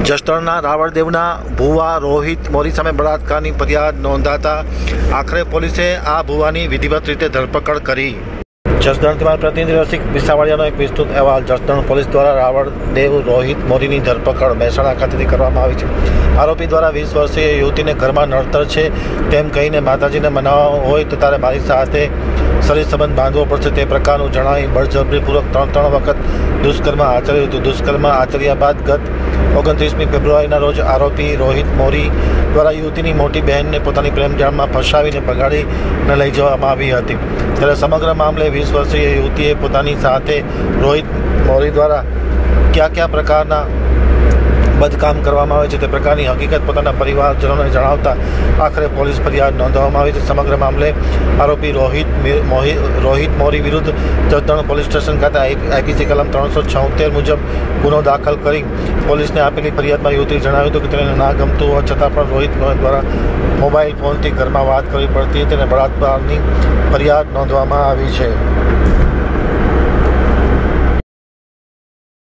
જસદણના રાવળદેવના ભુવા રોહિત મોરી સામે બળાત્કારની ફરિયાદ નોંધાતા આખરે પોલીસે આ ભુવાની વિધિવત રીતે ધરપકડ કરી। જસદણથી મારા પ્રતિનિધિ રસિક વિસાવડિયાનો એક વિસ્તૃત અહેવાલ। જસદણ પોલીસ દ્વારા રાવળદેવ રોહિત મોરીની ધરપકડ મહેસાણા ખાતેથી કરવામાં આવી છે। આરોપી દ્વારા 20 વર્ષીય યુવતીને ઘરમાં નડતર છે તેમ કહીને માતાજીને મનાવવા હોય તો તારે મારી સાથે શરીર સંબંધ બાંધવો પડશે તે પ્રકારનું જણાવી બળજબરીપૂર્વક 3 વખત દુષ્કર્મ આચર્યું હતું। દુષ્કર્મ આચર્યા બાદ ગત 29મી ફેબ્રુઆરીના રોજ આરોપી રોહિત મોરી દ્વારા યુવતીની મોટી બહેનને પોતાની પ્રેમજાળમાં ફસાવીને ભગાડીને લઈ જવામાં આવી હતી। ત્યારે સમગ્ર મામલે 20 વર્ષીય યુવતીએ પોતાની સાથે રોહિત મોરી દ્વારા કયા પ્રકારના બદકામ કરવામાં આવે છે તે પ્રકારની હકીકત પોતાના પરિવારજનોને જણાવતા આખરે પોલીસ ફરિયાદ નોંધવામાં આવી છે। સમગ્ર મામલે આરોપી રોહિત મોરી વિરુદ્ધ જસદણ પોલીસ સ્ટેશન ખાતે આઈપીસી કલમ 376 મુજબ ગુનો દાખલ કરી પોલીસને આપેલી ફરિયાદમાં યુવતીએ જણાવ્યું હતું કે તેને ના ગમતું હોવા છતાં પણ રોહિત મોરી દ્વારા મોબાઈલ ફોનથી ઘરમાં વાત કરવી પડતી હતી અને બળાત્કારની ફરિયાદ નોંધવામાં આવી છે।